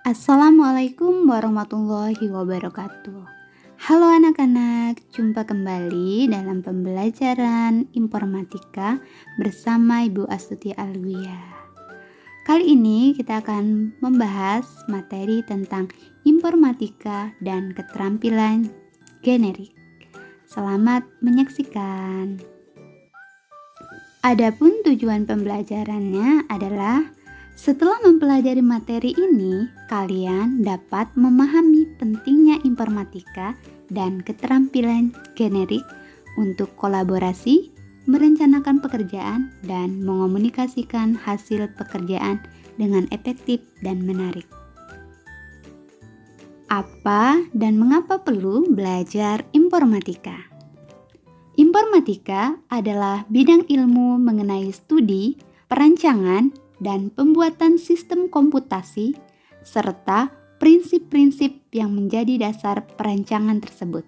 Assalamualaikum warahmatullahi wabarakatuh. Halo anak-anak, jumpa kembali dalam pembelajaran informatika bersama Ibu Astuti Alwiyah. Kali ini kita akan membahas materi tentang informatika dan keterampilan generik. Selamat menyaksikan. Adapun tujuan pembelajarannya adalah setelah mempelajari materi ini, kalian dapat memahami pentingnya informatika dan keterampilan generik untuk kolaborasi, merencanakan pekerjaan, dan mengomunikasikan hasil pekerjaan dengan efektif dan menarik. Apa dan mengapa perlu belajar informatika? Informatika adalah bidang ilmu mengenai studi, perancangan, dan pembuatan sistem komputasi, serta prinsip-prinsip yang menjadi dasar perancangan tersebut.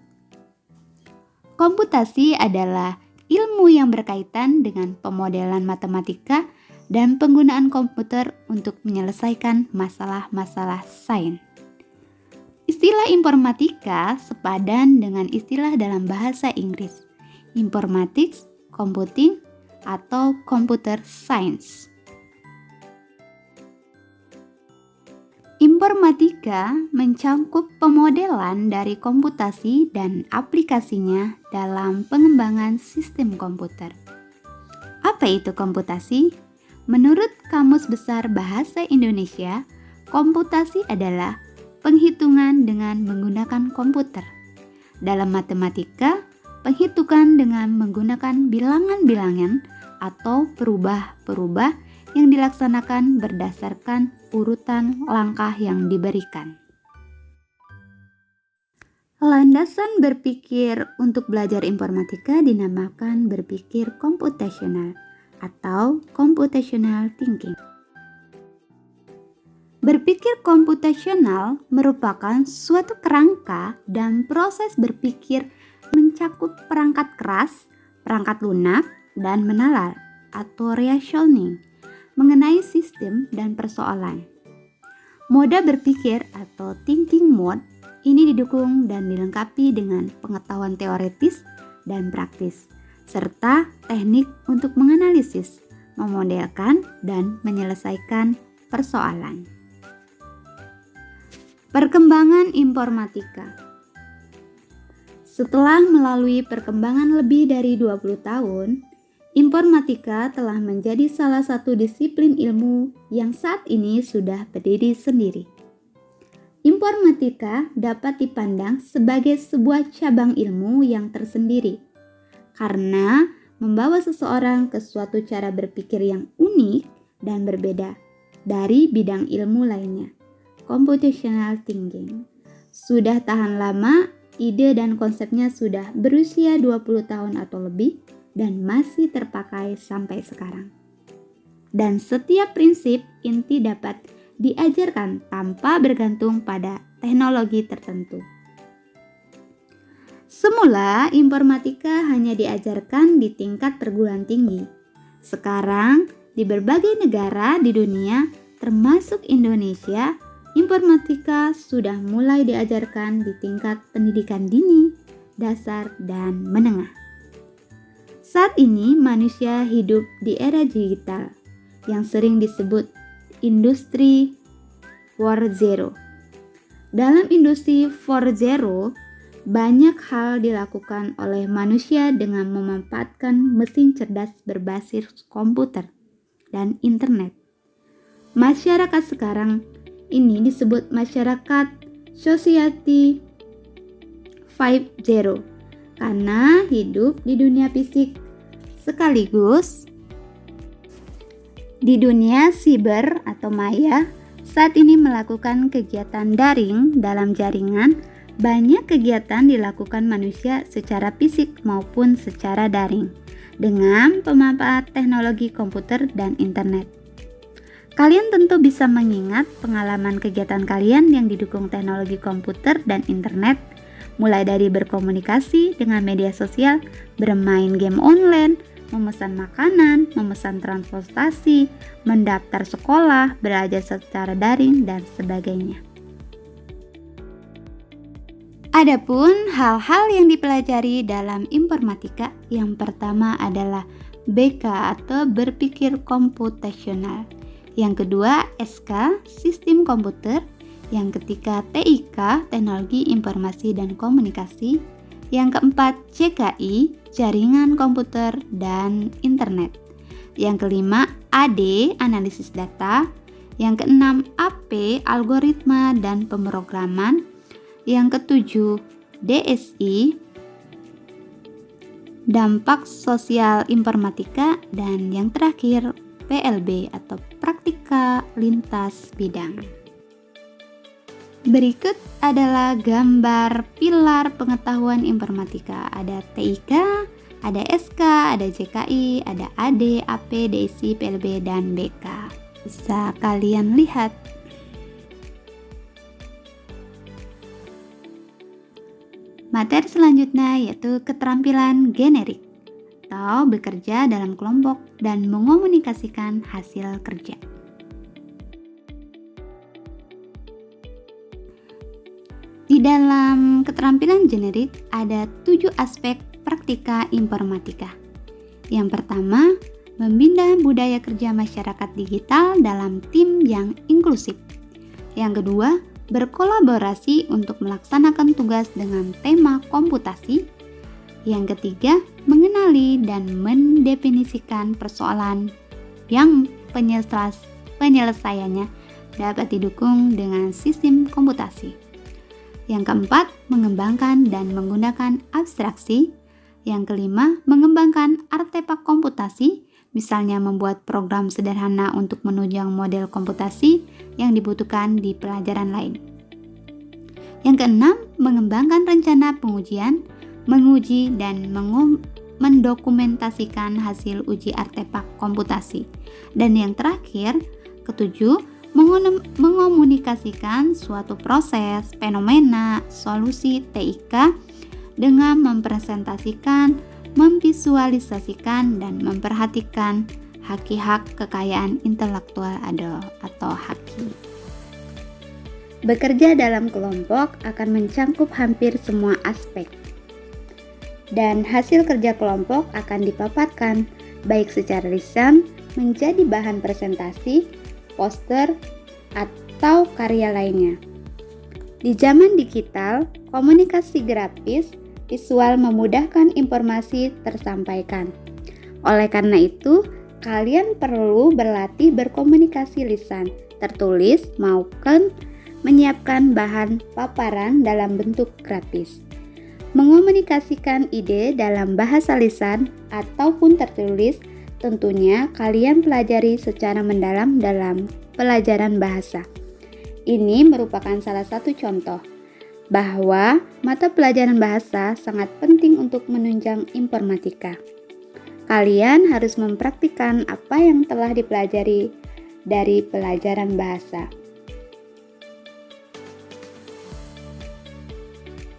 Komputasi adalah ilmu yang berkaitan dengan pemodelan matematika dan penggunaan komputer untuk menyelesaikan masalah-masalah sains. Istilah informatika sepadan dengan istilah dalam bahasa Inggris, informatics, computing, atau computer science. Informatika mencakup pemodelan dari komputasi dan aplikasinya dalam pengembangan sistem komputer. Apa itu komputasi? Menurut Kamus Besar Bahasa Indonesia, komputasi adalah penghitungan dengan menggunakan komputer. Dalam matematika, penghitungan dengan menggunakan bilangan-bilangan atau perubah-perubah yang dilaksanakan berdasarkan urutan langkah yang diberikan. Landasan berpikir untuk belajar informatika dinamakan berpikir komputasional atau computational thinking. Berpikir komputasional merupakan suatu kerangka dan proses berpikir mencakup perangkat keras, perangkat lunak, dan menalar atau reasoning mengenai sistem dan persoalan. Moda berpikir atau thinking mode ini didukung dan dilengkapi dengan pengetahuan teoretis dan praktis, serta teknik untuk menganalisis, memodelkan, dan menyelesaikan persoalan. Perkembangan informatika. Setelah melalui perkembangan lebih dari 20 tahun, informatika telah menjadi salah satu disiplin ilmu yang saat ini sudah berdiri sendiri. Informatika dapat dipandang sebagai sebuah cabang ilmu yang tersendiri karena membawa seseorang ke suatu cara berpikir yang unik dan berbeda dari bidang ilmu lainnya. Computational thinking sudah tahan lama, ide dan konsepnya sudah berusia 20 tahun atau lebih dan masih terpakai sampai sekarang. Dan setiap prinsip inti dapat diajarkan tanpa bergantung pada teknologi tertentu. Semula, informatika hanya diajarkan di tingkat perguruan tinggi. Sekarang, di berbagai negara di dunia, termasuk Indonesia, informatika sudah mulai diajarkan di tingkat pendidikan dini, dasar, dan menengah. Saat ini manusia hidup di era digital yang sering disebut industri 4.0. Dalam industri 4.0, banyak hal dilakukan oleh manusia dengan memanfaatkan mesin cerdas berbasis komputer dan internet. Masyarakat sekarang ini disebut masyarakat Society 5.0 karena hidup di dunia fisik sekaligus di dunia siber atau maya. Saat ini melakukan kegiatan daring dalam jaringan. Banyak kegiatan dilakukan manusia secara fisik maupun secara daring dengan pemanfaat teknologi komputer dan internet. Kalian tentu bisa mengingat pengalaman kegiatan kalian yang didukung teknologi komputer dan internet, mulai dari berkomunikasi dengan media sosial, bermain game online, memesan makanan, memesan transportasi, mendaftar sekolah, belajar secara daring, dan sebagainya. Adapun hal-hal yang dipelajari dalam informatika, yang pertama adalah BK atau berpikir komputasional. Yang kedua SK, sistem komputer. Yang ketiga TIK, teknologi informasi dan komunikasi. Yang keempat CKI, jaringan komputer dan internet. Yang kelima AD, analisis data. Yang keenam AP, algoritma dan pemrograman. Yang ketujuh DSI, dampak sosial informatika. Dan yang terakhir PLB atau praktika lintas bidang. Berikut adalah gambar pilar pengetahuan informatika. Ada TIK, ada SK, ada JKI, ada AD, AP, DSI, PLB, dan BK. Bisa kalian lihat. Materi selanjutnya yaitu keterampilan generik atau bekerja dalam kelompok dan mengomunikasikan hasil kerja. Di dalam keterampilan generik ada 7 aspek praktika informatika. Yang pertama, membina budaya kerja masyarakat digital dalam tim yang inklusif. Yang kedua, berkolaborasi untuk melaksanakan tugas dengan tema komputasi. Yang ketiga, mengenali dan mendefinisikan persoalan yang penyelesaiannya dapat didukung dengan sistem komputasi. Yang keempat, mengembangkan dan menggunakan abstraksi. Yang kelima, mengembangkan artefak komputasi, misalnya membuat program sederhana untuk menunjang model komputasi yang dibutuhkan di pelajaran lain. Yang keenam, mengembangkan rencana pengujian, menguji dan mendokumentasikan hasil uji artefak komputasi. Dan yang terakhir, ketujuh, mengomunikasikan suatu proses, fenomena, solusi TIK dengan mempresentasikan, memvisualisasikan, dan memperhatikan hak kekayaan intelektual atau haki. Bekerja dalam kelompok akan mencangkup hampir semua aspek, dan hasil kerja kelompok akan dipaparkan baik secara lisan menjadi bahan presentasi, poster, atau karya lainnya. Di zaman digital, komunikasi grafis visual memudahkan informasi tersampaikan. Oleh karena itu, kalian perlu berlatih berkomunikasi lisan, tertulis, maupun menyiapkan bahan paparan dalam bentuk grafis. Mengomunikasikan ide dalam bahasa lisan ataupun tertulis tentunya kalian pelajari secara mendalam dalam pelajaran bahasa. Ini merupakan salah satu contoh bahwa mata pelajaran bahasa sangat penting untuk menunjang informatika. Kalian harus mempraktikkan apa yang telah dipelajari dari pelajaran bahasa.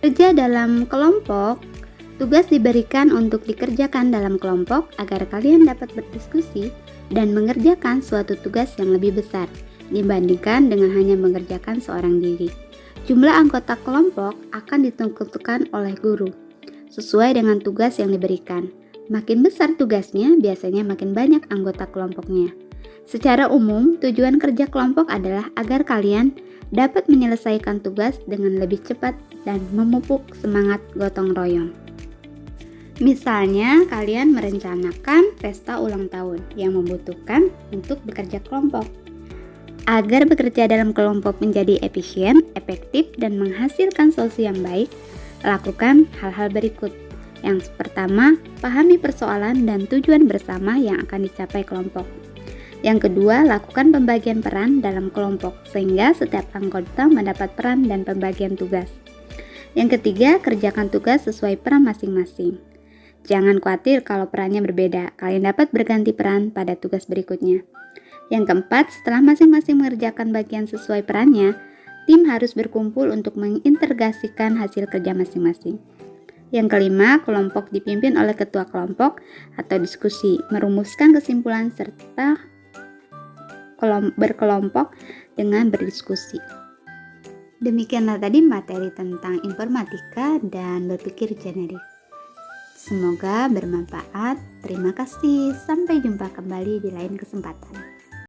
Kerja dalam kelompok. Tugas diberikan untuk dikerjakan dalam kelompok agar kalian dapat berdiskusi dan mengerjakan suatu tugas yang lebih besar dibandingkan dengan hanya mengerjakan seorang diri. Jumlah anggota kelompok akan ditentukan oleh guru sesuai dengan tugas yang diberikan. Makin besar tugasnya, biasanya makin banyak anggota kelompoknya. Secara umum, tujuan kerja kelompok adalah agar kalian dapat menyelesaikan tugas dengan lebih cepat dan memupuk semangat gotong royong. Misalnya, kalian merencanakan pesta ulang tahun yang membutuhkan untuk bekerja kelompok. Agar bekerja dalam kelompok menjadi efisien, efektif, dan menghasilkan solusi yang baik, lakukan hal-hal berikut. Yang pertama, pahami persoalan dan tujuan bersama yang akan dicapai kelompok. Yang kedua, lakukan pembagian peran dalam kelompok sehingga setiap anggota mendapat peran dan pembagian tugas. Yang ketiga, kerjakan tugas sesuai peran masing-masing. Jangan khawatir kalau perannya berbeda, kalian dapat berganti peran pada tugas berikutnya. Yang keempat, setelah masing-masing mengerjakan bagian sesuai perannya, tim harus berkumpul untuk mengintegrasikan hasil kerja masing-masing. Yang kelima, kelompok dipimpin oleh ketua kelompok atau diskusi, merumuskan kesimpulan serta berkelompok dengan berdiskusi. Demikianlah tadi materi tentang informatika dan berpikir generik. Semoga bermanfaat. Terima kasih. Sampai jumpa kembali di lain kesempatan.